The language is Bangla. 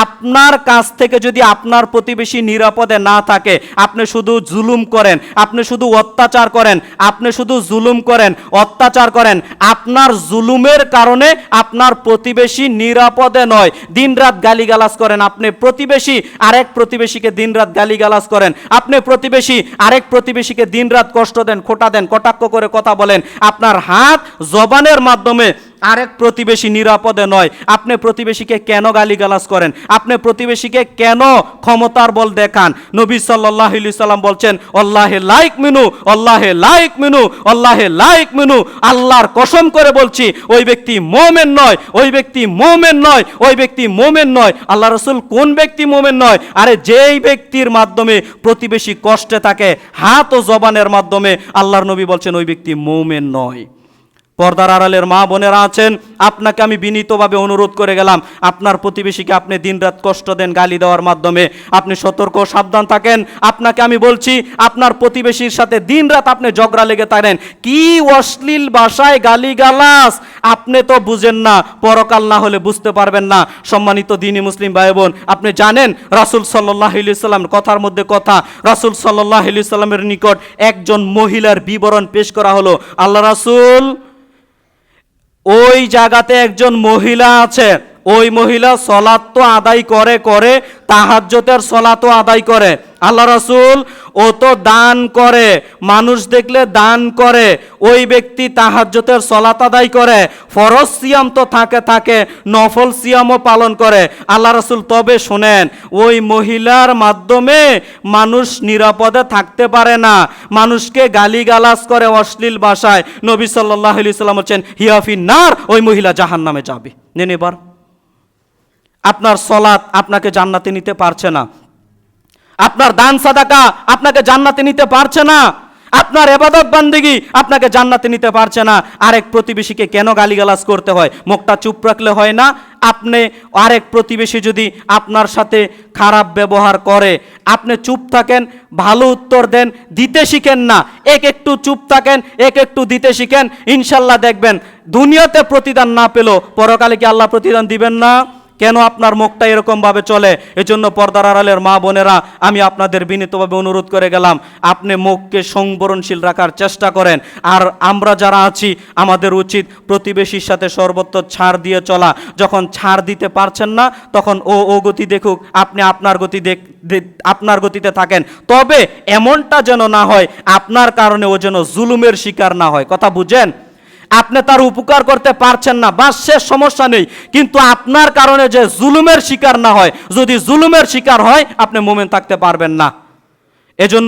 আপনার কাছ থেকে যদি আপনার প্রতিবেশী নিরাপদে না থাকে, আপনি শুধু জুলুম করেন, আপনি শুধু অত্যাচার করেন, আপনি শুধু জুলুম করেন, অত্যাচার করেন, আপনার জুলুমের কারণে আপনার প্রতিবেশী নিরাপদে নয়, দিনরাত গালিগালাজ করেন, আপনি প্রতিবেশী আরেক প্রতিবেশীকে দিনরাত গালিগালাজ করেন, আপনি প্রতিবেশী আরেক প্রতিবেশীকে দিনরাত কষ্ট দেন, খোঁটা দেন, কটাক্ষ করে কথা বলেন, আপনার হাত জবানের মাধ্যমে আরেক প্রতিবেশী নিরাপদে নয়, আপনি প্রতিবেশীকে কেন গালিগালাজ করেন, আপনি প্রতিবেশীকে কেন ক্ষমতার বল দেখান? নবী সাল্লাল্লাহু আলাইহি সাল্লাম বলছেন, আল্লাহে লাইক মিনু, আল্লাহে লাইক মিনু, আল্লাহে লাইক মিনু, আল্লাহর কসম করে বলছি ওই ব্যক্তি মুমিন নয়, ওই ব্যক্তি মুমিন নয়, ওই ব্যক্তি মুমিন নয়। আল্লাহ রাসূল কোন ব্যক্তি মুমিন নয়? আরে যেই ব্যক্তির মাধ্যমে প্রতিবেশী কষ্টে থাকে হাত ও জবানের মাধ্যমে, আল্লাহর নবী বলছেন ওই ব্যক্তি মুমিন নয়। পর্দার আড়ালের মা বোনেরা আছেন, আপনাকে আমি বিনীতভাবে অনুরোধ করে গেলাম, আপনার প্রতিবেশীকে আপনি দিনরাত কষ্ট দেন গালি দেওয়ার মাধ্যমে, আপনি সতর্ক সাবধান থাকেন। আপনাকে আমি বলছি, আপনার প্রতিবেশীর সাথে দিনরাত আপনি ঝগড়া লেগে থাকেন, কি অশ্লীল ভাষায় গালিগালাজ, আপনি তো বুঝেন না, পরকাল না হলে বুঝতে পারবেন না। সম্মানিত দ্বীনি মুসলিম ভাই বোন, আপনি জানেন রাসূল সাল্লাল্লাহু আলাইহি সাল্লাম, কথার মধ্যে কথা, রাসূল সাল্লাল্লাহু আলাইহি সাল্লামের নিকট একজন মহিলার বিবরণ পেশ করা হলো। আল্লাহ রাসূল, ওই জায়গাতে একজন মহিলা আছে, ওই মহিলা সলাত তো আদায় করে, তাহাজ্জুদের সলাতও আদায় করে। আল্লাহ রাসূল, ও তো দান করে, মানুষ দেখলে দান করে, ওই ব্যক্তি তাহাজ্জুদের সলাত আদায় করে, ফরজ সিয়াম তো থাকে, নফল সিয়ামও পালন করে। আল্লাহ রাসূল, তবে শোনেন, ওই মহিলার মাধ্যমে মানুষ নিরাপদে থাকতে পারে না, মানুষকে গালিগালাজ করে অশ্লীল ভাষায়। নবী সাল্লাল্লাহু আলাইহি সাল্লাম বলেন, হিয়া ফিন্নার, ওই মহিলা জাহান্নামে যাবে। নেন এবার, আপনার সলাত আপনাকে জান্নাতে নিতে পারছে না, আপনার দান সাদাকা আপনাকে জান্নাতে নিতে পারছে না, আপনার ইবাদত বান্দেগী আপনাকে জান্নাতে নিতে পারছে না। আরেক প্রতিবেশীকে কেন গালিগালাজ করতে হয়? মুখটা চুপ রাখলে হয় না? আপনি আরেক প্রতিবেশী যদি আপনার সাথে খারাপ ব্যবহার করে, আপনি চুপ থাকেন, ভালো উত্তর দেন, দিতে শিখেন না, একটু চুপ থাকেন, একটু দিতে শিখেন, ইনশাল্লাহ দেখবেন দুনিয়াতে প্রতিদান না পেলেও পরকালে কি আল্লাহ প্রতিদান দিবেন না? কেন আপনার মুখটা এরকমভাবে চলে? এজন্য পর্দার আড়ালের মা বোনেরা, আমি আপনাদের বিনীতভাবে অনুরোধ করে গেলাম, আপনি মুখকে সংবরণশীল রাখার চেষ্টা করেন। আর আমরা যারা আছি, আমাদের উচিত প্রতিবেশীর সাথে সর্বত্র ছাড় দিয়ে চলা। যখন ছাড় দিতে পারছেন না, তখন ও গতি দেখুক, আপনি আপনার গতিতে থাকেন। তবে এমনটা যেন না হয় আপনার কারণে ও যেন জুলুমের শিকার না হয়। কথা বুঝেন? আপনি তার উপকার করতে পারছেন না, বাস শেষ, সমস্যা নেই, কিন্তু আপনার কারণে যে জুলুমের শিকার না হয়, যদি জুলুমের শিকার হয় আপনি মুমিন থাকতে পারবেন না। এজন্য